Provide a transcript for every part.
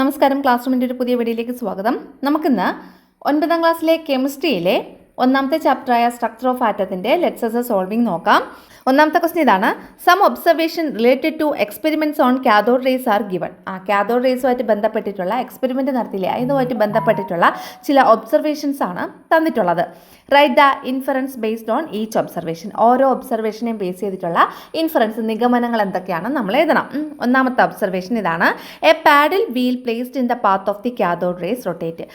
നമസ്കാരം, ക്ലാസ് റൂമിൻ്റെ ഒരു പുതിയ വീഡിയോയിലേക്ക് സ്വാഗതം. നമുക്കിന്ന് 9ാം ക്ലാസ്സിലെ കെമിസ്ട്രിയിലെ ഒന്നാമത്തെ ചാപ്റ്ററായ സ്ട്രക്ചർ ഓഫ് ആറ്റത്തിൻ്റെ ലെറ്റ്സ് സോൾവിങ് നോക്കാം. ഒന്നാമത്തെ ക്വസ്റ്റ്യൻ ഇതാണ്: some observation related to experiments on cathode rays are given. Cathode റേസുമായിട്ട് ബന്ധപ്പെട്ടിട്ടുള്ള എക്സ്പെരിമെൻറ്റ് നടത്തിയില്ലേ, അതുമായിട്ട് ബന്ധപ്പെട്ടിട്ടുള്ള ചില ഒബ്സർവേഷൻസ് ആണ് തന്നിട്ടുള്ളത്. Write the inference based on each observation. ഓരോ ഒബ്സർവേഷനെയും ബേസ് ചെയ്തിട്ടുള്ള ഇൻഫറൻസ്, നിഗമനങ്ങൾ എന്തൊക്കെയാണെന്ന് നമ്മൾ എഴുതണം. ഒന്നാമത്തെ ഒബ്സർവേഷൻ ഇതാണ്: a paddle wheel placed in the path of the cathode rays rotate.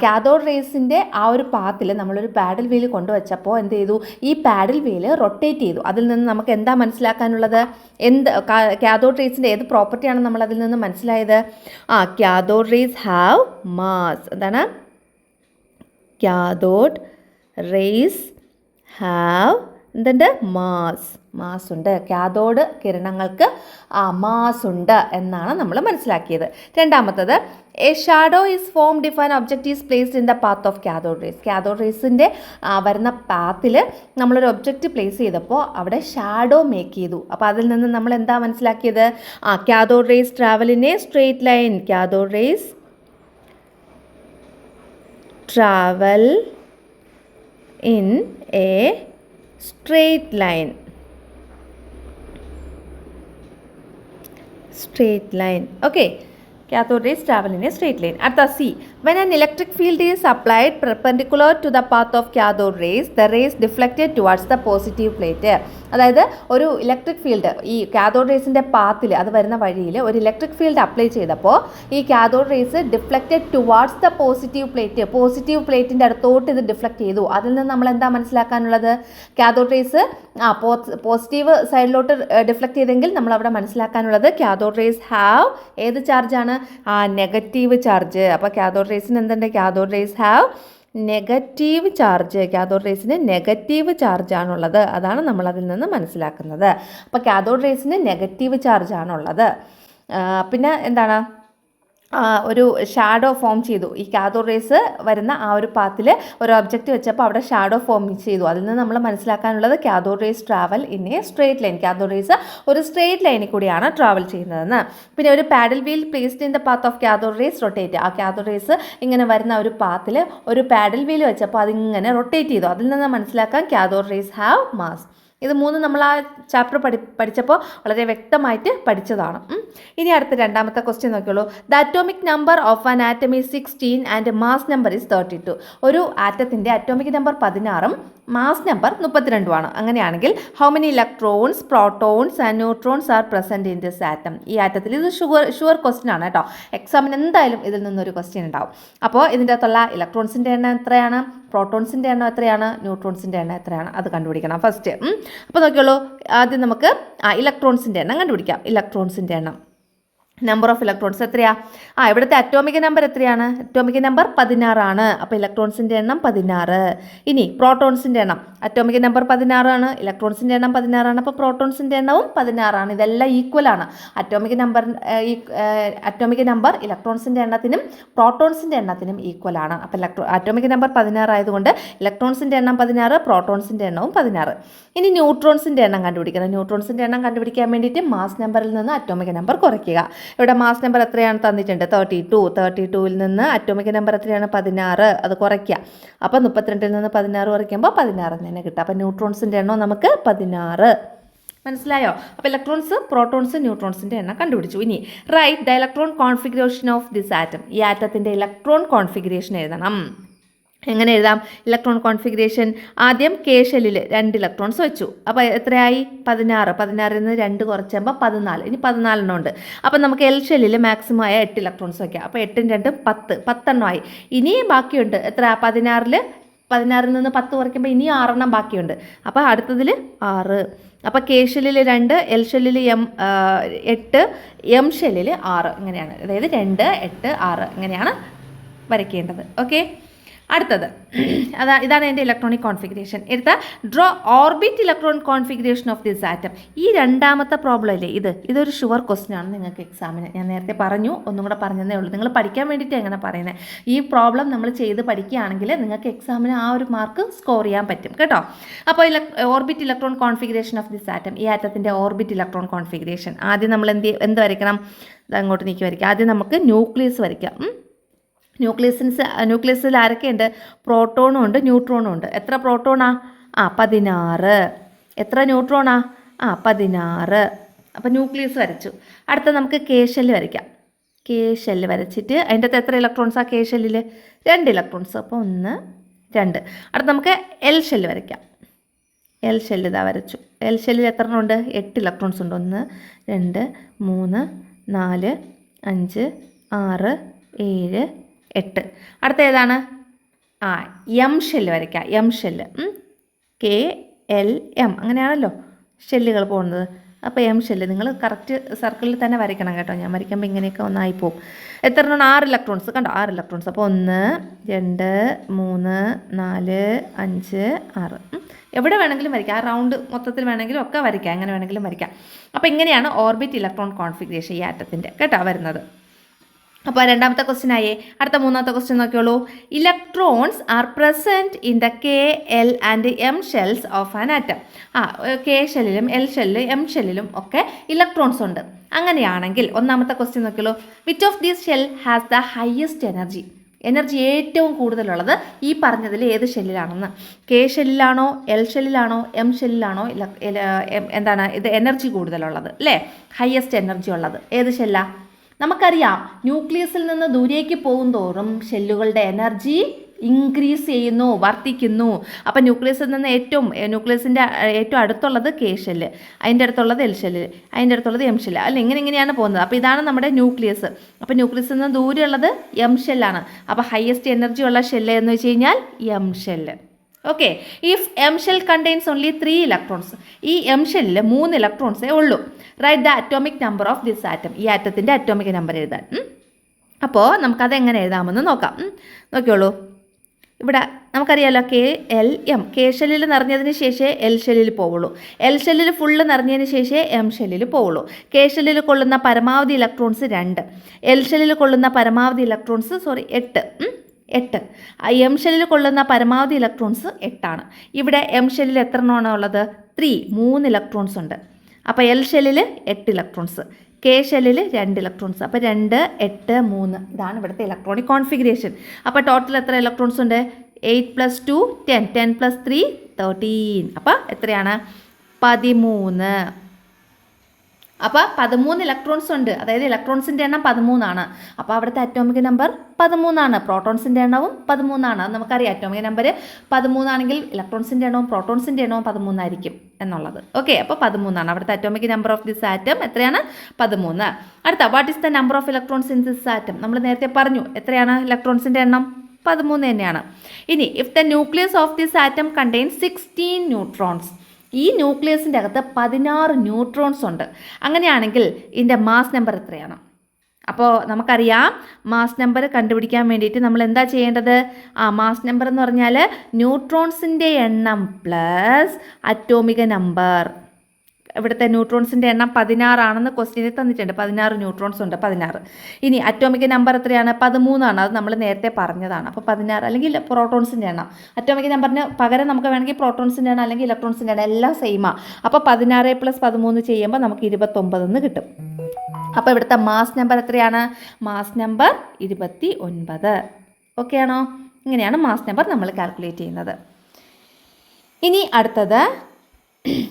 Cathode റേസിൻ്റെ ആ ഒരു പാത്തിൽ നമ്മളൊരു പാഡിൽ വീൽ കൊണ്ടുവച്ചപ്പോൾ എന്ത് ചെയ്തു? ഈ പാഡിൽ വീൽ റൊട്ടേറ്റ് ചെയ്തു. അതിൽ നിന്ന് നമുക്ക് എന്താ മനസ്സിലാക്കാനുള്ളത്? കാഥോഡ് റേസിൻ്റെ ഏത് പ്രോപ്പർട്ടിയാണ് നമ്മൾ അതിൽ നിന്ന് മനസ്സിലായത്? Cathode rays have mass. എന്താണ്? കാഥോഡ് റേസ് ഹാവ് എന്തുണ്ട്? മാസ് ഉണ്ട്. കാഥോഡ് കിരണങ്ങൾക്ക് മാസ് ഉണ്ട് എന്നാണ് നമ്മൾ മനസ്സിലാക്കിയത്. രണ്ടാമത്തത്: a shadow is formed if an object is placed in the path of cathode rays. Cathode റേസിൻ്റെ വരുന്ന പാത്തിൽ നമ്മളൊരു ഒബ്ജക്റ്റ് പ്ലേസ് ചെയ്തപ്പോൾ അവിടെ ഷാഡോ മേക്ക് ചെയ്തു. അപ്പോൾ അതിൽ നിന്ന് നമ്മൾ എന്താ മനസ്സിലാക്കിയത്? Cathode rays travel in a straight line. Cathode rays travel in a straight line. Okay, cathode rays travel in a straight line. At the C, when an electric field is applied perpendicular to the path of cathode rays, the rays deflected towards the positive plate. അതായത് ഒരു electric field ഈ cathode റേസിൻ്റെ പാത്തിൽ, അത് വരുന്ന വഴിയിൽ ഒരു electric field apply ചെയ്തപ്പോൾ ഈ cathode rays deflected towards the positive പ്ലേറ്റിൻ്റെ അടുത്തോട്ട് ഇത് ഡിഫ്ലക്റ്റ് ചെയ്തു. അതിൽ നിന്ന് നമ്മൾ എന്താ മനസ്സിലാക്കാനുള്ളത്? കാഥോഡ് റേസ് പോസിറ്റീവ് സൈഡിലോട്ട് ഡിഫ്ലക്റ്റ് ചെയ്തെങ്കിൽ നമ്മൾ അവിടെ മനസ്സിലാക്കാനുള്ളത് കാഥോഡ് റേസ് ഹാവ് ഏത് ചാർജാണ്? Negative charge. അപ്പോൾ കാഥോഡ് റേസിന് എന്തുണ്ട്? Cathode rays have negative charge. Cathode റേസിന് നെഗറ്റീവ് ചാർജാണുള്ളത്. അതാണ് നമ്മൾ അതിൽ നിന്ന് മനസ്സിലാക്കുന്നത്. അപ്പോൾ കാഥോഡ് റേസിന് നെഗറ്റീവ് ചാർജാണുള്ളത്. പിന്നെ എന്താണ്? ഒരു ഷാഡോ ഫോം ചെയ്തു. ഈ കാഥോഡ് റേസ് വരുന്ന ആ ഒരു പാത്തിൽ ഒരു ഒബ്ജക്റ്റ് വെച്ചപ്പോൾ അവിടെ ഷാഡോ ഫോം ചെയ്തു. അതിൽ നിന്ന് നമ്മൾ മനസ്സിലാക്കാനുള്ളത് cathode rays travel in a straight line. Cathode rays ഒരു സ്ട്രെയിറ്റ് ലൈനിൽ കൂടിയാണ് ട്രാവൽ ചെയ്യുന്നതെന്ന്. പിന്നെ ഒരു paddle wheel placed in the path of cathode rays rotate. ആ കാഥോഡ് റേസ് ഇങ്ങനെ വരുന്ന ഒരു പാത്തിൽ ഒരു പാഡിൽ വീൽ വെച്ചപ്പോൾ അതിങ്ങനെ റൊട്ടേറ്റ് ചെയ്തു. അതിൽ നിന്ന് മനസ്സിലാക്കാൻ കാഥോഡ് റേസ് ഹാവ് മാസ്. ഇത് മൂന്നും നമ്മൾ ആ ചാപ്റ്റർ പഠിച്ചപ്പോൾ വളരെ വ്യക്തമായിട്ട് പഠിച്ചതാണ്. ഇനി അടുത്ത രണ്ടാമത്തെ ക്വസ്റ്റ്യൻ നോക്കിയോളൂ. The atomic number of an atom is 16 and mass number is 32. ഒരു ആറ്റത്തിൻ്റെ അറ്റോമിക് നമ്പർ 16ഉം മാസ് നമ്പർ 32ആണ്. അങ്ങനെയാണെങ്കിൽ how many electrons, protons and neutrons are present in this atom? ഈ ആറ്റത്തിൽ ഇത് ഷുവർ ക്വസ്റ്റ്യൻ ആണ് കേട്ടോ. എക്സാമിന് എന്തായാലും ഇതിൽ നിന്നൊരു ക്വസ്റ്റ്യൻ ഉണ്ടാവും. അപ്പോൾ ഇതിൻ്റെ അകത്തുള്ള ഇലക്ട്രോൺസിൻ്റെ എണ്ണം എത്രയാണ്? പ്രോട്ടോൺസിൻ്റെ എണ്ണം എത്രയാണ്? ന്യൂട്രോൺസിൻ്റെ എണ്ണം എത്രയാണ്? അത് കണ്ടുപിടിക്കണം ഫസ്റ്റ്. അപ്പോൾ നോക്കിയോളൂ, ആദ്യം നമുക്ക് ഇലക്ട്രോൺസിൻ്റെ എണ്ണം കണ്ടുപിടിക്കാം. ഇലക്ട്രോൺസിൻ്റെ എണ്ണം, നമ്പർ ഓഫ് ഇലക്ട്രോൺസ് എത്രയാ? ഇവിടുത്തെ അറ്റോമിക് നമ്പർ എത്രയാണ്? അറ്റോമിക് നമ്പർ 16 ആണ്. അപ്പോൾ ഇലക്ട്രോൺസിൻ്റെ എണ്ണം 16. ഇനി പ്രോട്ടോൺസിൻ്റെ എണ്ണം, അറ്റോമിക് നമ്പർ 16 ആണ്, ഇലക്ട്രോൺസിൻ്റെ എണ്ണം 16 ആണ്. അപ്പോൾ പ്രോട്ടോൺസിൻ്റെ എണ്ണവും 16 ആണ്. ഇതെല്ലാം ഈക്വൽ ആണ്. അറ്റോമിക് നമ്പർ ഇലക്ട്രോൺസിൻ്റെ എണ്ണത്തിനും പ്രോട്ടോൺസിൻ്റെ എണ്ണത്തിനും ഈക്വൽ ആണ്. അപ്പോൾ അറ്റോമിക് നമ്പർ 16 ആയതുകൊണ്ട് ഇലക്ട്രോൺസിൻ്റെ എണ്ണം 16, പ്രോട്ടോൺസിൻ്റെ എണ്ണവും 16. ഇനി ന്യൂട്രോൺസിൻ്റെ എണ്ണം കണ്ടുപിടിക്കണം. ന്യൂട്രോൺസിൻ്റെ എണ്ണം കണ്ടുപിടിക്കാൻ വേണ്ടിയിട്ട് മാസ് നമ്പറിൽ നിന്ന് അറ്റോമിക് നമ്പർ കുറയ്ക്കുക. ഇവിടെ മാസ് നമ്പർ എത്രയാണ് തന്നിട്ടുണ്ട്? 32. 32ൽ നിന്ന് അറ്റോമിക് നമ്പർ എത്രയാണ്? 16. അത് കുറയ്ക്കുക. അപ്പോൾ 32ൽ നിന്ന് 16 കുറയ്ക്കുമ്പോൾ 16 തന്നെ കിട്ടുക. അപ്പോൾ ന്യൂട്രോൺസിൻ്റെ എണ്ണം നമുക്ക് 16. മനസ്സിലായോ? അപ്പോൾ ഇലക്ട്രോൺസ്, പ്രോട്ടോൺസ്, ന്യൂട്രോൺസിൻ്റെ എണ്ണം കണ്ടുപിടിച്ചു. ഇനി write the electron configuration of this atom. ഈ ആറ്റത്തിൻ്റെ ഇലക്ട്രോൺ കോൺഫിഗറേഷൻ എഴുതണം. എങ്ങനെ എഴുതാം ഇലക്ട്രോൺ കോൺഫിഗറേഷൻ? ആദ്യം കെ ഷെല്ലിൽ 2 ഇലക്ട്രോൺസ് വെച്ചു. അപ്പോൾ എത്രയായി? 16. 16ൽ നിന്ന് 2 കുറച്ചുമ്പോൾ 14. ഇനി 14 എണ്ണം ഉണ്ട്. അപ്പോൾ നമുക്ക് എൽ ഷെല്ലിൽ മാക്സിമം ആയ 8 ഇലക്ട്രോൺസ് വയ്ക്കാം. അപ്പോൾ 8ഉം 2ഉം 10 എണ്ണമായി. ഇനിയും ബാക്കിയുണ്ട്. എത്ര? 16ൽ നിന്ന് 10 കുറയ്ക്കുമ്പോൾ ഇനിയും 6 എണ്ണം ബാക്കിയുണ്ട്. അപ്പോൾ അടുത്തതിൽ 6. അപ്പോൾ കെ ഷെല്ലിൽ 2, എൽ ഷെല്ലിൽ 8, എം ഷെല്ലിൽ 6. ഇങ്ങനെയാണ്. അതായത് 2, 8, 6 ഇങ്ങനെയാണ് വരയ്ക്കേണ്ടത്. ഓക്കെ. അടുത്തത് ഇതാണ് എൻ്റെ ഇലക്ട്രോണിക് കോൺഫിഗറേഷൻ. എടുത്ത draw orbit electron configuration of this atom. ഈ രണ്ടാമത്തെ പ്രോബ്ലം ഇല്ലേ, ഇതൊരു ഷുവർ ക്വസ്റ്റ്യൻ ആണ് നിങ്ങൾക്ക് എക്സാമിന്. ഞാൻ നേരത്തെ പറഞ്ഞു, ഒന്നും കൂടെ പറഞ്ഞതേ ഉള്ളൂ. നിങ്ങൾ പഠിക്കാൻ വേണ്ടിയിട്ട് എങ്ങനെ പറയുന്നത്, ഈ പ്രോബ്ലം നമ്മൾ ചെയ്ത് പഠിക്കുകയാണെങ്കിൽ നിങ്ങൾക്ക് എക്സാമിന് ആ ഒരു മാർക്ക് സ്കോർ ചെയ്യാൻ പറ്റും കേട്ടോ. അപ്പോൾ orbit electron configuration of this atom, ഈ ആറ്റത്തിൻ്റെ ഓർബിറ്റ് ഇലക്ട്രോൺ കോൺഫിഗറേഷൻ. ആദ്യം നമ്മൾ എന്ത് വരയ്ക്കണം, അങ്ങോട്ട് നീക്കി വരയ്ക്കാം. ആദ്യം നമുക്ക് ന്യൂക്ലിയസ് വരയ്ക്കാം. ന്യൂക്ലിയസിൽ ആരൊക്കെയുണ്ട്? പ്രോട്ടോണും ഉണ്ട്, ന്യൂട്രോണും ഉണ്ട്. എത്ര പ്രോട്ടോണാ? 16. എത്ര ന്യൂട്രോണാ? 16. അപ്പോൾ ന്യൂക്ലിയസ് വരച്ചു. അടുത്ത നമുക്ക് കെ ഷെല്ല് വരയ്ക്കാം. കെ ഷെല്ല് വരച്ചിട്ട് അതിൻ്റെ അകത്ത് എത്ര ഇലക്ട്രോൺസാണ് കെ ഷെല്ലിൽ? 2 ഇലക്ട്രോൺസ്. അപ്പോൾ 1 2. അടുത്ത നമുക്ക് എൽ ഷെല്ല് വരയ്ക്കാം. എൽ ഷെല്ല് ഇതാ വരച്ചു. എൽ ഷെല്ലിൽ എത്ര എണ്ണം ഉണ്ട്? 8 ഇലക്ട്രോൺസ് ഉണ്ട്. 1 2 3 4 5 6 7 8. അടുത്ത ഏതാണ്? എം ഷെല്ല് വരയ്ക്കാം. M shell, K L M, അങ്ങനെയാണല്ലോ ഷെല്ലുകൾ പോകുന്നത്. അപ്പോൾ എം ഷെല്ല് നിങ്ങൾ കറക്റ്റ് സർക്കിളിൽ തന്നെ വരയ്ക്കണം കേട്ടോ. ഞാൻ വരയ്ക്കുമ്പോൾ ഇങ്ങനെയൊക്കെ ഒന്നായിപ്പോവും. എത്ര എണ്ണം? 6 ഇലക്ട്രോൺസ് കണ്ടോ? 6 ഇലക്ട്രോൺസ്. അപ്പോൾ 1 2 3 4 5 6. എവിടെ വേണമെങ്കിലും വരയ്ക്കാം. ആ റൗണ്ട് മൊത്തത്തിൽ വേണമെങ്കിലും ഒക്കെ വരയ്ക്കാം, എങ്ങനെ വേണമെങ്കിലും വരയ്ക്കാം. അപ്പോൾ ഇങ്ങനെയാണ് ഓർബിറ്റ് ഇലക്ട്രോൺ കോൺഫിഗറേഷൻ ഈ ആറ്റത്തിൻ്റെ കേട്ടോ വരുന്നത്. അപ്പോൾ രണ്ടാമത്തെ ക്വസ്റ്റ്യൻ ആയേ. അടുത്ത മൂന്നാമത്തെ ക്വസ്റ്റ്യൻ നോക്കിയോളൂ. Electrons are present in the K L and M shells of an atom. K ഷെല്ലിലും എൽ ഷെല്ലിലും എം ഷെല്ലിലും ഒക്കെ ഇലക്ട്രോൺസ് ഉണ്ട്. അങ്ങനെയാണെങ്കിൽ ഒന്നാമത്തെ ക്വസ്റ്റ്യൻ നോക്കിയോളൂ. Which of these shell has the highest energy? Energy ഏറ്റവും കൂടുതലുള്ളത് ഈ പറഞ്ഞതിൽ ഏത് ഷെല്ലിലാണെന്ന്. കെ ഷെല്ലിലാണോ, എൽ ഷെല്ലിലാണോ, എം ഷെല്ലിലാണോ എന്താണ് ഇത് എനർജി കൂടുതലുള്ളത് അല്ലേ? ഹയസ്റ്റ് എനർജി ഉള്ളത് ഏത് ഷെല്ലാ? നമുക്കറിയാം ന്യൂക്ലിയസിൽ നിന്ന് ദൂരേക്ക് പോകും തോറും ഷെല്ലുകളുടെ എനർജി ഇൻക്രീസ് ചെയ്യുന്നു, വർദ്ധിക്കുന്നു. അപ്പം ന്യൂക്ലിയസിൻ്റെ ഏറ്റവും അടുത്തുള്ളത് കെ ഷെല്ല്, അതിൻ്റെ അടുത്തുള്ളത് എൽ ഷെല്ല്, അതിൻ്റെ അടുത്തുള്ളത് എം ഷെല്ല് അല്ല, ഇങ്ങനെയാണ് പോകുന്നത്. അപ്പോൾ ഇതാണ് നമ്മുടെ ന്യൂക്ലിയസ്. അപ്പോൾ ന്യൂക്ലിയസിൽ നിന്ന് ദൂരെയുള്ളത് എം ഷെല്ലാണ്. അപ്പോൾ ഹയസ്റ്റ് എനർജി ഉള്ള ഷെല്ല് എന്ന് വെച്ച് കഴിഞ്ഞാൽ M shell. Okay. If M shell contains only 3 electrons, ഈ എം ഷെല്ലിൽ 3 ഇലക്ട്രോൺസേ ഉള്ളൂ. Write the atomic number of this atom, ഈ ആറ്റത്തിൻ്റെ അറ്റോമിക് നമ്പർ എഴുതാൻ. അപ്പോൾ നമുക്കത് എങ്ങനെ എഴുതാമെന്ന് നോക്കാം. നോക്കിയോളൂ. ഇവിടെ നമുക്കറിയാമല്ലോ കെ എൽ എം. കെ ഷെല്ലിൽ നിറഞ്ഞതിന് ശേഷമേ എൽ ഷെല്ലിൽ പോവുള്ളൂ. എൽ ഷെല്ലിൽ ഫുള്ള് നിറഞ്ഞതിന് ശേഷമേ എം ഷെല്ലിൽ പോവുള്ളൂ. കെ ഷെല്ലിൽ കൊള്ളുന്ന പരമാവധി ഇലക്ട്രോൺസ് 2, എൽ ഷെല്ലിൽ കൊള്ളുന്ന പരമാവധി ഇലക്ട്രോൺസ് 8. എം ഷെല്ലിൽ കൊള്ളുന്ന പരമാവധി ഇലക്ട്രോൺസ് 8 ഇവിടെ എം ഷെല്ലിൽ എത്ര എണ്ണമാണ് ഉള്ളത്? 3 ഇലക്ട്രോൺസ് ഉണ്ട്. അപ്പോൾ എൽ ഷെല്ലിൽ 8 ഇലക്ട്രോൺസ്, കെ ഷെല്ലിൽ 2 ഇലക്ട്രോൺസ്. അപ്പോൾ 2 8 3 ഇതാണ് ഇവിടുത്തെ ഇലക്ട്രോണിക് കോൺഫിഗറേഷൻ. അപ്പോൾ ടോട്ടൽ എത്ര ഇലക്ട്രോൺസ് ഉണ്ട്? 8 + 2 10, 10 + 3 13. അപ്പോൾ എത്രയാണ്? 13. അപ്പോൾ 13 ഇലക്ട്രോൺസ് ഉണ്ട്. അതായത് ഇലക്ട്രോൺസിൻ്റെ എണ്ണം 13. അപ്പോൾ അവിടുത്തെ അറ്റോമിക് നമ്പർ 13. പ്രോട്ടോൺസിൻ്റെ എണ്ണവും 13. അത് നമുക്കറിയാം. അറ്റോമിക് നമ്പർ 13 ആണെങ്കിൽ ഇലക്ട്രോൺസിൻ്റെ എണ്ണവും പ്രോട്ടോൺസിൻ്റെ എണ്ണവും 13 ആയിരിക്കും എന്നുള്ളത്. ഓക്കെ. അപ്പോൾ 13 അവിടുത്തെ atomic number of this atom. എത്രയാണ്? 13. അടുത്ത what is the number of electrons in this atom? നമ്മൾ നേരത്തെ പറഞ്ഞു എത്രയാണ് ഇലക്ട്രോൺസിൻ്റെ എണ്ണം? 13 തന്നെയാണ്. ഇനി if the nucleus of this atom contains 16 neutrons, ഈ ന്യൂക്ലിയസിൻ്റെ അകത്ത് 16 ന്യൂട്രോൺസ് ഉണ്ട്. അങ്ങനെയാണെങ്കിൽ ഇതിൻ്റെ മാസ് നമ്പർ എത്രയാണ്? അപ്പോൾ നമുക്കറിയാം മാസ് നമ്പർ കണ്ടുപിടിക്കാൻ വേണ്ടിയിട്ട് നമ്മൾ എന്താ ചെയ്യേണ്ടത്? മാസ് നമ്പർ എന്ന് പറഞ്ഞാൽ ന്യൂട്രോൺസിൻ്റെ എണ്ണം പ്ലസ് അറ്റോമിക നമ്പർ. ഇവിടുത്തെ ന്യൂട്രോൺസിൻ്റെ എണ്ണം 16 ആണെന്ന് ക്വസ്റ്റ്യനിൽ തന്നിട്ടുണ്ട്. 16 ന്യൂട്രോൺസ് ഉണ്ട്. 16. ഇനി അറ്റോമിക് നമ്പർ എത്രയാണ്? 13. അത് നമ്മൾ നേരത്തെ പറഞ്ഞതാണ്. അപ്പോൾ 16 അല്ലെങ്കിൽ പ്രോട്ടോൺസിൻ്റെ എണ്ണം. അറ്റോമിക് നമ്പറിന് പകരം നമുക്ക് വേണമെങ്കിൽ പ്രോട്ടോൺസിൻ്റെ എണ്ണം അല്ലെങ്കിൽ ഇലക്ട്രോൺസിൻ്റെ എണ്ണം എല്ലാം സെയിമാണ്. അപ്പോൾ 16 + 13 ചെയ്യുമ്പോൾ നമുക്ക് 29 എന്ന് കിട്ടും. അപ്പോൾ ഇവിടുത്തെ മാസ് നമ്പർ എത്രയാണ്? Mass number 29. ഓക്കെ ആണോ? ഇങ്ങനെയാണ് മാസ് നമ്പർ നമ്മൾ കാൽക്കുലേറ്റ് ചെയ്യുന്നത്. ഇനി അടുത്തത്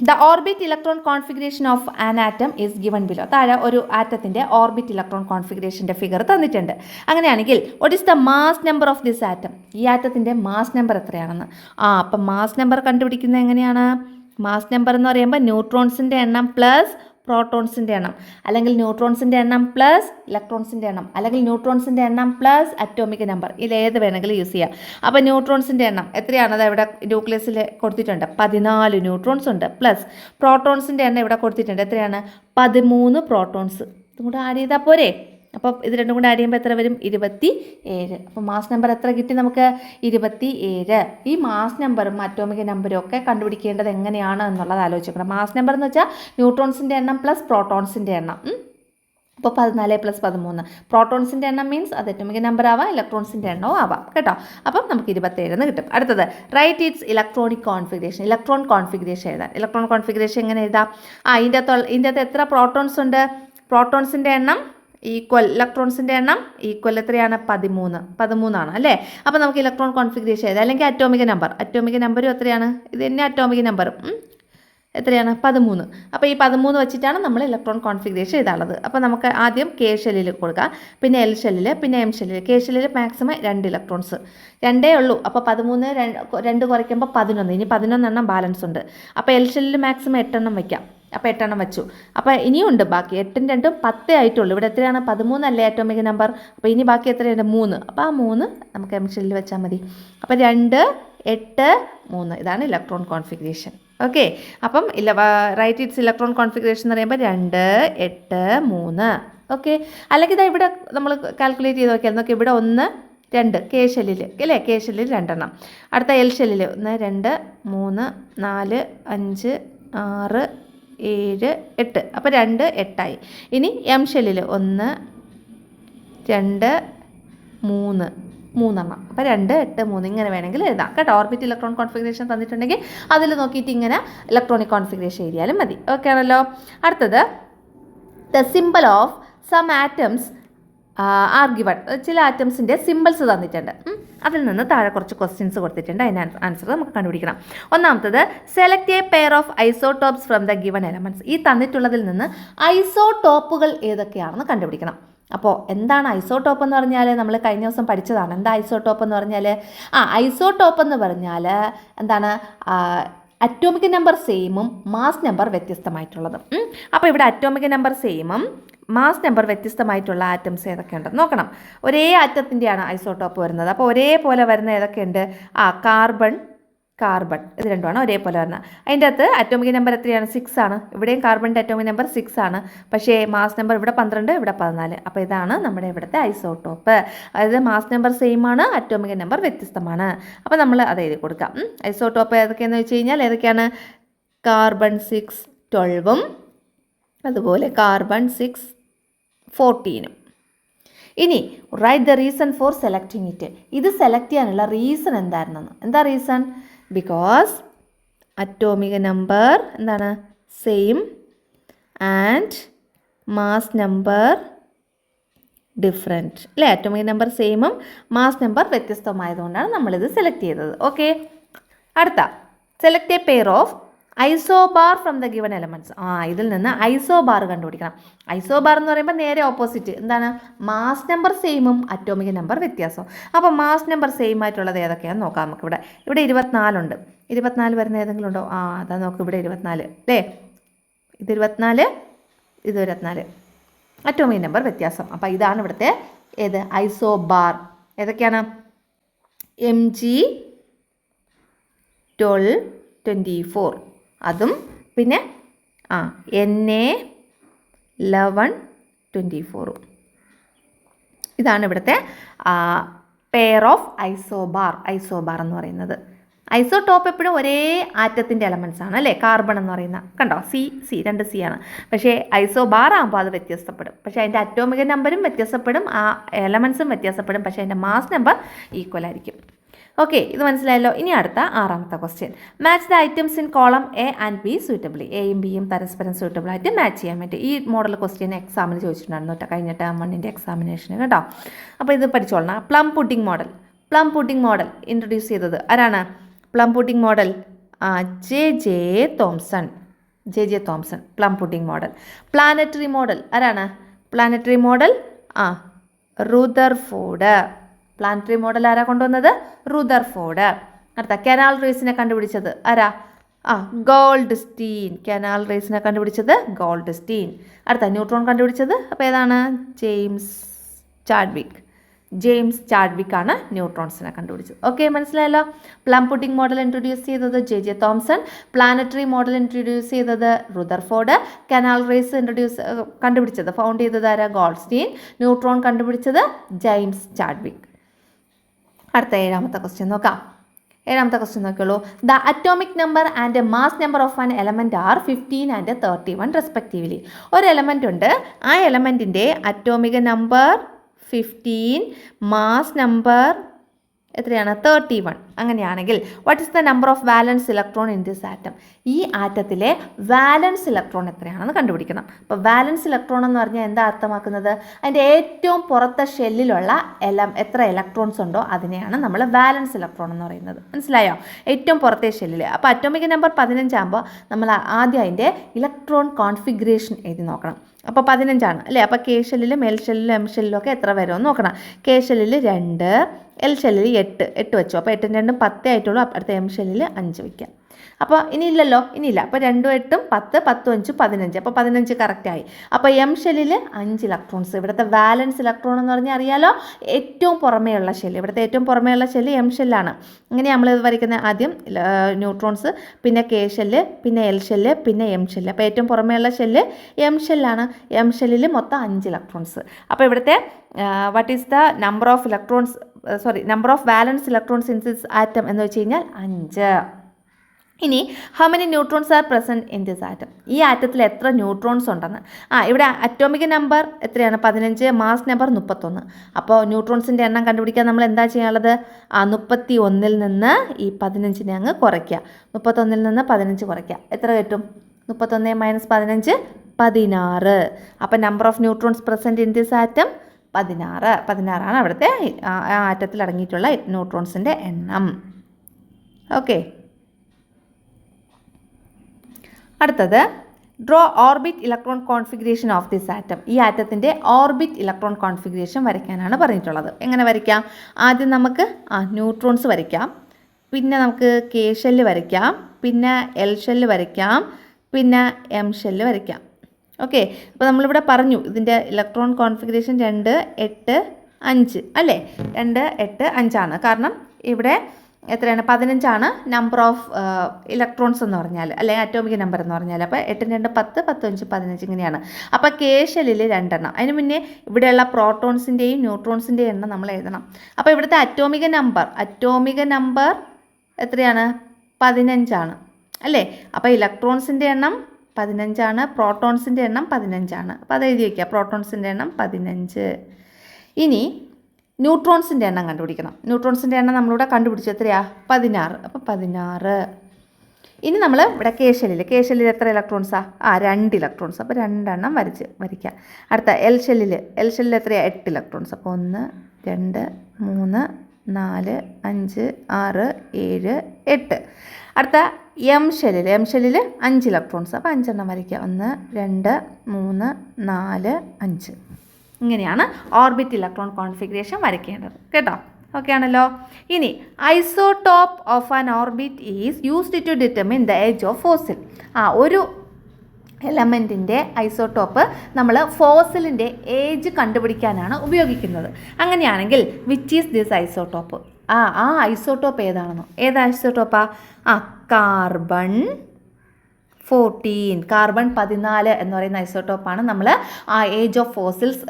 the orbit electron configuration of an atom is given below. താഴെ ഒരു ആറ്റത്തിൻ്റെ ഓർബിറ്റ് ഇലക്ട്രോൺ കോൺഫിഗറേഷൻ്റെ ഫിഗർ തന്നിട്ടുണ്ട്. അങ്ങനെയാണെങ്കിൽ what is the mass number of this atom? ഈ ആറ്റത്തിൻ്റെ മാസ് നമ്പർ എത്രയാണെന്ന്. അപ്പം മാസ് നമ്പർ കണ്ടുപിടിക്കുന്നത് എങ്ങനെയാണ്? മാസ് നമ്പർ എന്ന് പറയുമ്പോൾ ന്യൂട്രോൺസിൻ്റെ എണ്ണം പ്ലസ് പ്രോട്ടോൺസിൻ്റെ എണ്ണം, അല്ലെങ്കിൽ ന്യൂട്രോൺസിൻ്റെ എണ്ണം പ്ലസ് ഇലക്ട്രോൺസിൻ്റെ എണ്ണം, അല്ലെങ്കിൽ ന്യൂട്രോൺസിൻ്റെ എണ്ണം പ്ലസ് അറ്റോമിക് നമ്പർ. ഇതിലേത് വേണമെങ്കിലും യൂസ് ചെയ്യാം. അപ്പോൾ ന്യൂട്രോൺസിൻ്റെ എണ്ണം എത്രയാണ്? അത് ഇവിടെ ന്യൂക്ലിയസിൽ കൊടുത്തിട്ടുണ്ട്. 14 ന്യൂട്രോൺസ് ഉണ്ട്. പ്ലസ് പ്രോട്ടോൺസിൻ്റെ എണ്ണം ഇവിടെ കൊടുത്തിട്ടുണ്ട്. എത്രയാണ്? 13 പ്രോട്ടോൺസ്. ഇതും കൂടെ ആഡ് ചെയ്താൽ പോരെ? അപ്പോൾ ഇത് രണ്ടും കൂടെ ആഡ് ചെയ്യുമ്പോൾ എത്ര വരും? 27. അപ്പോൾ മാസ് നമ്പർ എത്ര കിട്ടി നമുക്ക്? 27. ഈ മാസ് നമ്പറും അറ്റോമിക് നമ്പറും ഒക്കെ കണ്ടുപിടിക്കേണ്ടത് എങ്ങനെയാണ് എന്നുള്ളത് ആലോചിക്കണം. മാസ് നമ്പർ എന്ന് വെച്ചാൽ ന്യൂട്രോൺസിൻ്റെ എണ്ണം പ്ലസ് പ്രോട്ടോൺസിൻ്റെ എണ്ണം. അപ്പോൾ 14 + 13. പ്രോട്ടോൺസിൻ്റെ എണ്ണം മീൻസ് അത് അറ്റോമിക് നമ്പർ ആവാം, ഇലക്ട്രോൺസിൻ്റെ എണ്ണവും ആവാം കേട്ടോ. അപ്പം നമുക്ക് 27 എന്ന് കിട്ടും. അടുത്തത് write its electronic configuration. Electron configuration എഴുതാം. ഇലക്ട്രോൺ കോൺഫിഗറേഷൻ എങ്ങനെ എഴുതാം? ഇതിൻ്റെ അകത്ത് എത്ര പ്രോട്ടോൺസ് ഉണ്ട്? പ്രോട്ടോൺസിൻ്റെ എണ്ണം ഈക്വൽ ഇലക്ട്രോൺസിൻ്റെ എണ്ണം ഈക്വൽ എത്രയാണ്? 13 അല്ലേ? അപ്പോൾ നമുക്ക് ഇലക്ട്രോൺ കോൺഫിഗറേഷൻ എഴുതാം. അല്ലെങ്കിൽ അറ്റോമിക് നമ്പറും എത്രയാണ്? ഇത് തന്നെ അറ്റോമിക് നമ്പറും എത്രയാണ്? 13. അപ്പോൾ ഈ 13 വെച്ചിട്ടാണ് നമ്മൾ ഇലക്ട്രോൺ കോൺഫിഗറേഷൻ എഴുതാനുള്ളത്. അപ്പോൾ നമുക്ക് ആദ്യം കെ ഷെല്ലിൽ കൊടുക്കാം, പിന്നെ എൽ ഷെല്ലിൽ, പിന്നെ എം ഷെല്ലിൽ. കെ ഷെല്ലിൽ മാക്സിമം 2 ഇലക്ട്രോൺസ്, 2 ഉള്ളൂ. അപ്പോൾ 13 2 കുറയ്ക്കുമ്പോൾ 11. ഇനി 11 എണ്ണം ബാലൻസ് ഉണ്ട്. അപ്പോൾ എൽ ഷെല്ലിൽ മാക്സിമം 8 എണ്ണം വയ്ക്കാം. അപ്പോൾ 8 എണ്ണം വെച്ചു. അപ്പോൾ ഇനിയുണ്ട് ബാക്കി 8ഉം 2ഉം 10 ആയിട്ടുള്ളൂ. ഇവിടെ എത്രയാണ്? 13 അല്ലേ അറ്റോമിക് നമ്പർ. അപ്പോൾ ഇനി ബാക്കി എത്രയുണ്ട്? 3. അപ്പോൾ ആ 3 നമുക്ക് എം ഷെല്ലിൽ വെച്ചാൽ മതി. അപ്പോൾ 2, 8, 3 ഇതാണ് ഇലക്ട്രോൺ കോൺഫിഗറേഷൻ. ഓക്കെ, അപ്പം റൈറ്റ് ഇറ്റ്സ് ഇലക്ട്രോൺ കോൺഫിഗറേഷൻ എന്ന് പറയുമ്പോൾ 2, 8, 3. ഓക്കെ, അല്ലെങ്കിൽ ഇതാ ഇവിടെ നമ്മൾ കാൽക്കുലേറ്റ് ചെയ്ത് നോക്കിയാൽ നോക്കി ഇവിടെ 1, 2 കെ ഷെല്ലിൽ അല്ലേ? കെ ഷെല്ലിൽ 2 എണ്ണം. അടുത്ത എൽ ഷെല്ലിൽ 1, 2, 3, 4, 5, 6, 7, 8. അപ്പോൾ 2, 8 ആയി. ഇനി എം ഷെല്ലിൽ 1, 2, 3 3 അപ്പോൾ 2, 8, 3 ഇങ്ങനെ വേണമെങ്കിൽ എഴുതാം കേട്ടോ. ഓർബിറ്റ് ഇലക്ട്രോൺ കോൺഫിഗറേഷൻ തന്നിട്ടുണ്ടെങ്കിൽ അതിൽ നോക്കിയിട്ട് ഇങ്ങനെ ഇലക്ട്രോണിക് കോൺഫിഗറേഷൻ എഴുതിയാലും മതി. ഓക്കെ ആണല്ലോ. അടുത്തത് the symbol of some atoms are given. ചില ആറ്റംസിൻ്റെ സിമ്പിൾസ് തന്നിട്ടുണ്ട്. അതിൽ നിന്ന് താഴെ കുറച്ച് ക്വസ്റ്റ്യൻസ് കൊടുത്തിട്ടുണ്ട്. അതിന് ആൻസർ നമുക്ക് കണ്ടുപിടിക്കണം. ഒന്നാമത്തത് select A pair of isotopes from the given elements. ഈ തന്നിട്ടുള്ളതിൽ നിന്ന് ഐസോടോപ്പുകൾ ഏതൊക്കെയാണെന്ന് കണ്ടുപിടിക്കണം. അപ്പോൾ എന്താണ് ഐസോടോപ്പ് എന്ന് പറഞ്ഞാൽ? നമ്മൾ കഴിഞ്ഞ ദിവസം പഠിച്ചതാണ്. എന്താ ഐസോടോപ്പ് എന്ന് പറഞ്ഞാൽ? ഐസോടോപ്പ് എന്ന് പറഞ്ഞാൽ എന്താണ്? അറ്റോമിക് നമ്പർ സെയിമും മാസ് നമ്പർ വ്യത്യസ്തമായിട്ടുള്ളതും. അപ്പോൾ ഇവിടെ അറ്റോമിക് നമ്പർ സെയിമും മാസ് നമ്പർ വ്യത്യസ്തമായിട്ടുള്ള ആറ്റംസ് ഏതൊക്കെയുണ്ടെന്ന് നോക്കണം. ഒരേ ആറ്റത്തിൻ്റെയാണ് ഐസോടോപ്പ് വരുന്നത്. അപ്പോൾ ഒരേപോലെ വരുന്ന ഏതൊക്കെയുണ്ട്? കാർബൺ ഇത് രണ്ടുമാണ് ഒരേപോലെ വരുന്നത്. അതിൻ്റെ അകത്ത് അറ്റോമിക് നമ്പർ എത്രയാണ്? 6 ആണ്. ഇവിടെയും കാർബണിൻ്റെ അറ്റോമിക് നമ്പർ 6 ആണ്. പക്ഷേ മാസ് നമ്പർ ഇവിടെ 12, ഇവിടെ 14. അപ്പോൾ ഇതാണ് നമ്മുടെ ഇവിടുത്തെ ഐസോടോപ്പ്. അതായത് മാസ് നമ്പർ സെയിം ആണ്, അറ്റോമിക് നമ്പർ വ്യത്യസ്തമാണ്. അപ്പോൾ നമ്മൾ അത് എഴുതി കൊടുക്കാം. ഐസോടോപ്പ് ഏതൊക്കെയാണെന്ന് വെച്ച് കഴിഞ്ഞാൽ ഏതൊക്കെയാണ്? കാർബൺ 6, 12ഉം അതുപോലെ കാർബൺ 6, 14ഉം. ഇനി write the reason for selecting it. ഇത് സെലക്ട് ചെയ്യാനുള്ള റീസൺ എന്തായിരുന്നെന്ന്. എന്താ റീസൺ? ബിക്കോസ് അറ്റോമിക് നമ്പർ എന്താണ്? Same and mass number different അല്ലേ? അറ്റോമിക് നമ്പർ സെയിമും മാസ് നമ്പർ വ്യത്യസ്തമായതുകൊണ്ടാണ് നമ്മളിത് സെലക്ട് ചെയ്തത്. ഓക്കെ, അടുത്ത select A pair of isobar from the given elements. ഇതിൽ നിന്ന് ഐസോബാർ കണ്ടുപിടിക്കണം. ഐസോബാർ എന്ന് പറയുമ്പോൾ നേരെ ഓപ്പോസിറ്റ്. എന്താണ്? മാസ് നമ്പർ സെയിമും അറ്റോമിക് നമ്പർ വ്യത്യാസവും. അപ്പോൾ മാസ് നമ്പർ സെയിം ആയിട്ടുള്ളത് ഏതൊക്കെയാണെന്ന് നോക്കാം. നമുക്കിവിടെ 24 ഉണ്ട്. 24 വരുന്ന ഏതെങ്കിലും ഉണ്ടോ? അതാ നോക്ക്, ഇവിടെ 24 അല്ലേ? ഇത് 24, ഇത് 24. അറ്റോമിക് നമ്പർ വ്യത്യാസം. അപ്പോൾ ഇതാണ് ഇവിടുത്തെ ഏത്? ഐസോബാർ. ഏതൊക്കെയാണ്? Mg12 24 അതും പിന്നെ Na11 24. ഇതാണ് ഇവിടുത്തെ പെയർ ഓഫ് ഐസോബാർ എന്ന് പറയുന്നത്. ഐസോടോപ്പ് എപ്പോഴും ഒരേ ആറ്റത്തിൻ്റെ എലമെൻറ്റ്സ് ആണ് അല്ലേ? കാർബൺ എന്ന് പറയുന്ന കണ്ടോ? C 2 C ആണ്. പക്ഷേ ഐസോബാർ ആകുമ്പോൾ അത് വ്യത്യസ്തപ്പെടും. പക്ഷേ അതിൻ്റെ അറ്റോമിക് നമ്പറും വ്യത്യാസപ്പെടും, ആ എലമെൻറ്റ്സും വ്യത്യാസപ്പെടും. പക്ഷേ അതിൻ്റെ മാസ് നമ്പർ ഈക്വൽ ആയിരിക്കും. ഓക്കെ, ഇത് മനസ്സിലായല്ലോ. ഇനി അടുത്ത 6ാമത്തെ question. Match the items in column A and B suitably. എയും ബിയും പരസ്പരം സൂറ്റബിൾ ആയിട്ട് മാച്ച് ചെയ്യാൻ പറ്റും. ഈ മോഡൽ ക്വസ്റ്റ്യൻ എക്സാമിന് ചോദിച്ചിട്ടുണ്ടായിരുന്നു കേട്ടോ, കഴിഞ്ഞ ടേം 1ൻ്റെ എക്സാമിനേഷന് കേട്ടോ. അപ്പോൾ ഇത് പഠിച്ചോളണം. പ്ലം പുഡിംഗ് മോഡൽ ഇൻട്രൊഡ്യൂസ് ചെയ്തത് ആരാണ്? Plum pudding model J Thomson plum pudding model. Planetary model ആരാണ്? Planetary model Rutherford. Planetary model ആരാ കൊണ്ടുവന്നത്? റുദർഫോർഡ്. അടുത്ത കനാൽ റേസിനെ കണ്ടുപിടിച്ചത് ആരാ? Gold stein. കനാൽ റേസിനെ കണ്ടുപിടിച്ചത് ഗോൾഡ് സ്റ്റീൻ. അടുത്ത ന്യൂട്രോൺ കണ്ടുപിടിച്ചത് അപ്പോൾ ഏതാണ്? James Chadwick. ജെയിംസ് ചാഡ്വിക് ആണ് ന്യൂട്രോൺസിനെ കണ്ടുപിടിച്ചത്. ഓക്കെ, മനസ്സിലായല്ലോ. പ്ലം പുഡിംഗ് മോഡൽ ഇൻട്രൊഡ്യൂസ് ചെയ്തത് J Thomson, planetary model introduce ചെയ്തത് റുദർഫോർഡ്, കനാൽ റേസ് കണ്ടുപിടിച്ചത് ഫൗണ്ട് ചെയ്തത് ആരാ? ഗോൾഡ്സ്റ്റീൻ, ന്യൂട്രോൺ കണ്ടുപിടിച്ചത് ജെയിംസ് ചാഡ്വിക്. അടുത്ത 7ാമത്തെ ക്വസ്റ്റ്യൻ നോക്കാം. 7ാമത്തെ ക്വസ്റ്റ്യൻ നോക്കിയുള്ളൂ. The atomic number and mass number of an element are 15 and 31 respectively. ഒരു എലമെൻ്റ് ഉണ്ട്, ആ എലമെൻറ്റിൻ്റെ അറ്റോമിക നമ്പർ 15, മാസ് നമ്പർ എത്രയാണ്? 31. അങ്ങനെയാണെങ്കിൽ what is the number of valence electron in this atom? ഈ ആറ്റത്തിലെ വാലൻസ് ഇലക്ട്രോൺ എത്രയാണെന്ന് കണ്ടുപിടിക്കണം. അപ്പോൾ വാലൻസ് ഇലക്ട്രോൺ എന്ന് പറഞ്ഞാൽ എന്താ അർത്ഥമാക്കുന്നത്? അതിൻ്റെ ഏറ്റവും പുറത്തെ ഷെല്ലിലുള്ള എത്ര ഇലക്ട്രോൺസ് ഉണ്ടോ അതിനെയാണ് നമ്മൾ വാലൻസ് ഇലക്ട്രോൺ എന്ന് പറയുന്നത്. മനസ്സിലായോ? ഏറ്റവും പുറത്തെ ഷെല്ലിൽ. അപ്പോൾ അറ്റോമിക് നമ്പർ 15 ആകുമ്പോൾ നമ്മൾ ആദ്യം അതിൻ്റെ ഇലക്ട്രോൺ കോൺഫിഗറേഷൻ എഴുതി നോക്കണം. അപ്പോൾ 15 ആണ് അല്ലേ? അപ്പോൾ കെ ഷെല്ലിലും എൽ ഷെല്ലിലും എം ഷെല്ലിലും ഒക്കെ എത്ര വരുമെന്ന് നോക്കണം. കെ ഷെല്ലിൽ 2, എൽ ഷെല്ലിൽ 8 വെച്ചു. അപ്പോൾ 8 2 10 ആയിട്ടുള്ളൂ. അടുത്ത എം ഷെല്ലിൽ 5 വയ്ക്കാം. അപ്പോൾ ഇനിയില്ലല്ലോ, ഇനിയില്ല. അപ്പോൾ 2 8 10, 10 5 15. അപ്പോൾ 15 കറക്റ്റായി. അപ്പോൾ എം ഷെല്ലിൽ 5 ഇലക്ട്രോൺസ്. ഇവിടുത്തെ വാലൻസ് ഇലക്ട്രോൺ എന്ന് പറഞ്ഞാൽ അറിയാലോ, ഏറ്റവും പുറമേയുള്ള ഷെല്ല്. ഇവിടുത്തെ ഏറ്റവും പുറമേയുള്ള ഷെല്ല് എം ഷെല്ലാണ്. ഇങ്ങനെ നമ്മൾ വരയ്ക്കുന്ന ആദ്യം ന്യൂട്രോൺസ്, പിന്നെ കെ ഷെല്ല്, പിന്നെ എൽ ഷെല്ല്, പിന്നെ എം ഷെല്ല്. അപ്പോൾ ഏറ്റവും പുറമേയുള്ള ഷെല്ല് എം ഷെല്ലാണ്. എം ഷെല്ലിൽ മൊത്തം 5 ഇലക്ട്രോൺസ്. അപ്പോൾ ഇവിടുത്തെ what is the number of electrons, number of വാലൻസ് electrons in this atom എന്ന് വെച്ച് കഴിഞ്ഞാൽ 5. ഇനി how many neutrons are present in this atom? ഈ ആറ്റത്തിൽ എത്ര ന്യൂട്രോൺസ് ഉണ്ടെന്ന്. ഇവിടെ അറ്റോമിക് നമ്പർ എത്രയാണ്? 15, മാസ് നമ്പർ 31. അപ്പോൾ ന്യൂട്രോൺസിൻ്റെ എണ്ണം കണ്ടുപിടിക്കാൻ നമ്മൾ എന്താ ചെയ്യാനുള്ളത്? 31-ൽ നിന്ന് ഈ 15-നെ അങ്ങ് കുറയ്ക്കുക. 31-ൽ നിന്ന് 15 കുറയ്ക്കുക. എത്ര കിട്ടും? 31 - 15 16. അപ്പോൾ number of neutrons present in this atom 16 ആണ് അവിടുത്തെ ആറ്റത്തിൽ അടങ്ങിയിട്ടുള്ള ന്യൂട്രോൺസിൻ്റെ എണ്ണം. ഓക്കെ, അടുത്തത് draw orbit electron configuration of this atom. ഈ ആറ്റത്തിൻ്റെ ഓർബിറ്റ് ഇലക്ട്രോൺ കോൺഫിഗറേഷൻ വരയ്ക്കാനാണ് പറഞ്ഞിട്ടുള്ളത്. എങ്ങനെ വരയ്ക്കാം? ആദ്യം നമുക്ക് ന്യൂട്രോൺസ് വരയ്ക്കാം, പിന്നെ നമുക്ക് കെ ഷെല്ല് വരയ്ക്കാം, പിന്നെ എൽ ഷെല്ല് വരയ്ക്കാം, പിന്നെ എം ഷെല്ല് വരയ്ക്കാം. ഓക്കെ, അപ്പോൾ നമ്മളിവിടെ പറഞ്ഞു ഇതിൻ്റെ ഇലക്ട്രോൺ കോൺഫിഗറേഷൻ 2 8 5 അല്ലേ? 2 8 5 ആണ്. കാരണം ഇവിടെ എത്രയാണ്? 15 ആണ് നമ്പർ ഓഫ് ഇലക്ട്രോൺസ് എന്ന് പറഞ്ഞാൽ, അല്ലെങ്കിൽ അറ്റോമിക് നമ്പർ എന്ന് പറഞ്ഞാൽ. അപ്പോൾ 8 2 10, 10 5 15 ഇങ്ങനെയാണ്. അപ്പോൾ കെ ഷെല്ലിൽ 2 എണ്ണം. അതിന് മുന്നേ ഇവിടെയുള്ള പ്രോട്ടോൺസിൻ്റെയും ന്യൂട്രോൺസിൻ്റെയും എണ്ണം നമ്മൾ എഴുതണം. അപ്പോൾ ഇവിടുത്തെ അറ്റോമിക് നമ്പർ എത്രയാണ്? 15 ആണ് അല്ലേ? അപ്പോൾ ഇലക്ട്രോൺസിൻ്റെ എണ്ണം 15 ആണ്, പ്രോട്ടോൺസിൻ്റെ എണ്ണം 15 ആണ്. അപ്പോൾ അത് എഴുതി വയ്ക്കുക. പ്രോട്ടോൺസിൻ്റെ എണ്ണം 15. ഇനി ന്യൂട്രോൺസിൻ്റെ എണ്ണം കണ്ടുപിടിക്കണം. ന്യൂട്രോൺസിൻ്റെ എണ്ണം നമ്മളിവിടെ കണ്ടുപിടിച്ചു. എത്രയാ? 16. അപ്പോൾ 16. ഇനി നമ്മൾ ഇവിടെ കെ ഷെല്ലിൽ എത്ര ഇലക്ട്രോൺസാ? 2 ഇലക്ട്രോൺസ്. അപ്പോൾ 2 എണ്ണം വരയ്ക്കുക. അടുത്ത എൽ ഷെല്ലിൽ എത്രയാണ്? 8 ഇലക്ട്രോൺസ്. അപ്പോൾ 1 2 3 4 5 6 7 8. അടുത്ത എം ഷെല്ലിൽ 5 ഇലക്ട്രോൺസ്. അപ്പോൾ 5 എണ്ണം വരയ്ക്കുക. 1 2 3 4 5. ഇങ്ങനെയാണ് ഓർബിറ്റ് ഇലക്ട്രോൺ കോൺഫിഗറേഷൻ വരയ്ക്കേണ്ടത്. കേട്ടോ? ഓക്കെ ആണല്ലോ. ഇനി isotope of an orbit is used to determine the age of fossil. ഒരു എലമെൻറ്റിൻ്റെ ഐസോടോപ്പ് നമ്മൾ ഫോസിലിൻ്റെ ഏജ് കണ്ടുപിടിക്കാനാണ് ഉപയോഗിക്കുന്നത്. അങ്ങനെയാണെങ്കിൽ വിച്ച് ഈസ് ദിസ് ഐസോടോപ്പ്? ആ ഐസോടോപ്പ് ഏതാണെന്നോ? ഏത് ഐസോടോപ്പാ? കാർബൺ 14, കാർബൺ 14 എന്ന് പറയുന്ന ഐസോടോപ്പാണ് നമ്മൾ ഏജ് ഓഫ് ഫോസിൽസ്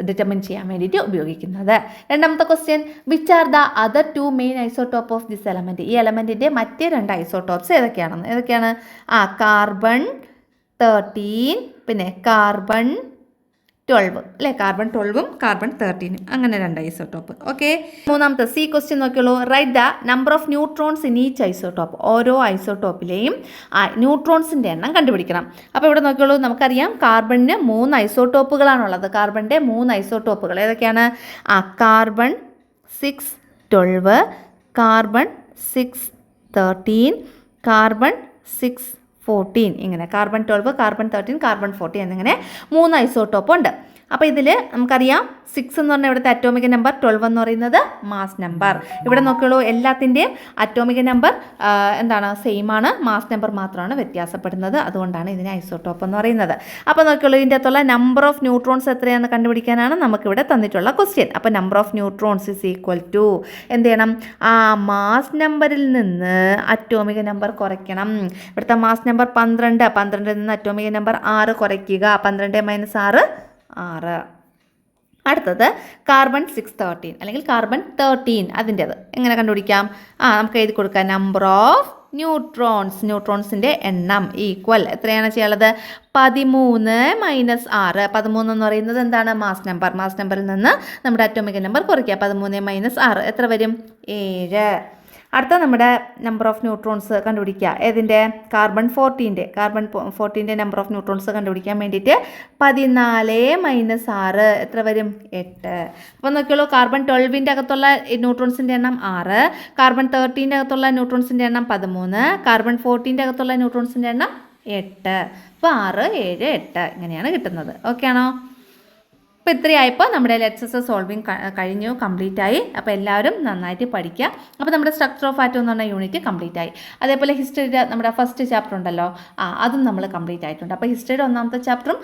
ഡിറ്റർമിൻ ചെയ്യാൻ വേണ്ടിയിട്ട് ഉപയോഗിക്കുന്നത്. രണ്ടാമത്തെ question, which are the other 2 main isotope of this element? ഈ എലമെൻറ്റിൻ്റെ മറ്റേ 2 ഐസോടോപ്സ് ഏതൊക്കെയാണ്? കാർബൺ 13, പിന്നെ കാർബൺ 12 അല്ലേ? കാർബൺ 12ഉം കാർബൺ 13, അങ്ങനെ 2 ഐസോടോപ്പ്. ഓക്കെ, മൂന്നാമത്തെ സി ക്വസ്റ്റ്യൻ നോക്കിയുള്ളൂ. Write the number of neutrons in each isotope. ഓരോ ഐസോടോപ്പിലെയും ന്യൂട്രോൺസിൻ്റെ എണ്ണം കണ്ടുപിടിക്കണം. അപ്പോൾ ഇവിടെ നോക്കിയുള്ളൂ, നമുക്കറിയാം കാർബണിന് 3 ഐസോടോപ്പുകളാണുള്ളത്. കാർബണിൻ്റെ 3 ഐസോടോപ്പുകൾ ഏതൊക്കെയാണ്? Carbon 6 12, carbon 6 13, carbon 6 14. ഇങ്ങനെ കാർബൺ 12, കാർബൺ 13, കാർബൺ 14 എന്നിങ്ങനെ 3 ഐസോടോപ്പ് ഉണ്ട്. അപ്പോൾ ഇതിൽ നമുക്കറിയാം 6 എന്ന് പറഞ്ഞാൽ ഇവിടുത്തെ അറ്റോമിക് നമ്പർ, 12 എന്ന് പറയുന്നത് മാസ് നമ്പർ. ഇവിടെ നോക്കിയുള്ളൂ എല്ലാത്തിൻ്റെയും അറ്റോമിക് നമ്പർ എന്താണ് സെയിം ആണ്, മാസ് നമ്പർ മാത്രമാണ് വ്യത്യാസപ്പെടുന്നത്. അതുകൊണ്ടാണ് ഇതിനെ ഐസോട്ടോപ്പ് എന്ന് പറയുന്നത്. അപ്പോൾ നോക്കിയുള്ളൂ ഇതിൻ്റെ അകത്തുള്ള നമ്പർ ഓഫ് ന്യൂട്രോൺസ് എത്രയാണെന്ന് കണ്ടുപിടിക്കാനാണ് നമുക്കിവിടെ തന്നിട്ടുള്ള ക്വസ്റ്റ്യൻ. അപ്പോൾ number of neutrons is equal to എന്ത് ചെയ്യണം, ആ മാസ് നമ്പറിൽ നിന്ന് അറ്റോമിക് നമ്പർ കുറയ്ക്കണം. ഇവിടുത്തെ മാസ് നമ്പർ 12, 12ൽ നിന്ന് അറ്റോമിക് നമ്പർ 6 കുറയ്ക്കുക. 12 - 6 6. അടുത്തത് കാർബൺ 613 അല്ലെങ്കിൽ കാർബൺ 13. അതിൻ്റേത് എങ്ങനെ കണ്ടുപിടിക്കാം? നമുക്ക് എഴുതി കൊടുക്കാം. നമ്പർ ഓഫ് ന്യൂട്രോൺസിൻ്റെ എണ്ണം ഈക്വൽ എത്രയാണ് ചെയ്യാനുള്ളത്? 13 - 6. 13 എന്ന് പറയുന്നത് എന്താണ്? Mass number. മാസ് നമ്പറിൽ നിന്ന് നമ്മുടെ അറ്റോമിക് നമ്പർ കുറയ്ക്കുക. 13 - 6 എത്ര വരും? 7. അടുത്ത നമ്മുടെ നമ്പർ ഓഫ് ന്യൂട്രോൺസ് കണ്ടുപിടിക്കുക. ഏതിൻ്റെ? കാർബൺ 14ൻ്റെ നമ്പർ ഓഫ് ന്യൂട്രോൺസ് കണ്ടുപിടിക്കാൻ വേണ്ടിയിട്ട് 14 - 6 എത്ര വരും? 8. അപ്പോൾ നോക്കിയോളൂ, കാർബൺ 12ൻ്റെ അകത്തുള്ള ന്യൂട്രോൺസിൻ്റെ എണ്ണം 6, കാർബൺ 13ൻ്റെ അകത്തുള്ള ന്യൂട്രോൺസിൻ്റെ എണ്ണം 13, കാർബൺ 14ൻ്റെ അകത്തുള്ള ന്യൂട്രോൺസിൻ്റെ എണ്ണം 8. അപ്പോൾ 6, 7, 8 ഇങ്ങനെയാണ് കിട്ടുന്നത്. ഓക്കെ ആണോ? അപ്പോൾ ഇത്രയായപ്പോൾ നമ്മുടെ ലെറ്റ്സസ് സോൾവിങ് കഴിഞ്ഞു, കംപ്ലീറ്റ് ആയി. അപ്പോൾ എല്ലാവരും നന്നായിട്ട് പഠിക്കുക. അപ്പോൾ നമ്മുടെ സ്ട്രക്ചർ ഓഫ് ആറ്റം എന്ന് പറഞ്ഞ യൂണിറ്റ് കംപ്ലീറ്റ് ആയി. അതേപോലെ ഹിസ്റ്ററിയുടെ നമ്മുടെ ഫസ്റ്റ് ചാപ്റ്റർ ഉണ്ടല്ലോ, അതും നമ്മൾ കംപ്ലീറ്റ് ആയിട്ടുണ്ട്. അപ്പോൾ ഹിസ്റ്ററിയുടെ 1ാമത്തെ ചാപ്റ്ററും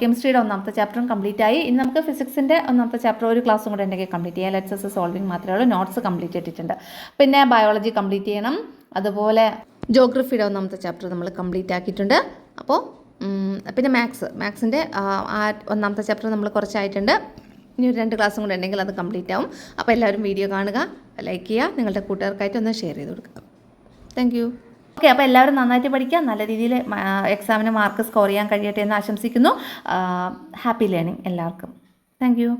കെമിസ്ട്രിയുടെ 1ാമത്തെ ചാപ്റ്ററും കംപ്ലീറ്റ് ആയി. ഇനി നമുക്ക് ഫിസിക്സിൻ്റെ 1ാമത്തെ ചാപ്റ്റർ ഒരു ക്ലാസ്സും കൂടെ ഉണ്ടെങ്കിൽ കംപ്ലീറ്റ് ചെയ്യാം. ലെറ്റ്സസ് സോൾവിങ് മാത്രമേ ഉള്ളൂ, നോട്ട്സ് കംപ്ലീറ്റ് ചെയ്തിട്ടുണ്ട്. പിന്നെ ബയോളജി കംപ്ലീറ്റ് ചെയ്യണം. അതുപോലെ ജോഗ്രഫിയുടെ 1ാമത്തെ ചാപ്റ്റർ നമ്മൾ കംപ്ലീറ്റ് ആക്കിയിട്ടുണ്ട്. അപ്പോൾ പിന്നെ മാത്സിൻ്റെ 1ാമത്തെ ചാപ്റ്റർ നമ്മൾ കുറച്ചായിട്ടുണ്ട്. ഇനി ഒരു 2 ക്ലാസ്സും കൂടെ ഉണ്ടെങ്കിൽ അത് കംപ്ലീറ്റ് ആവും. അപ്പോൾ എല്ലാവരും വീഡിയോ കാണുക, ലൈക്ക് ചെയ്യുക, നിങ്ങളുടെ കൂട്ടുകാർക്കായിട്ട് ഒന്ന് ഷെയർ ചെയ്ത് കൊടുക്കുക. Thank you. ഓക്കെ, അപ്പോൾ എല്ലാവരും നന്നായിട്ട് പഠിക്കുക, നല്ല രീതിയിൽ എക്സാമിന് മാർക്ക് സ്കോർ ചെയ്യാൻ കഴിയട്ടെ എന്ന് ആശംസിക്കുന്നു. ഹാപ്പി ലേണിംഗ് എല്ലാവർക്കും. Thank you.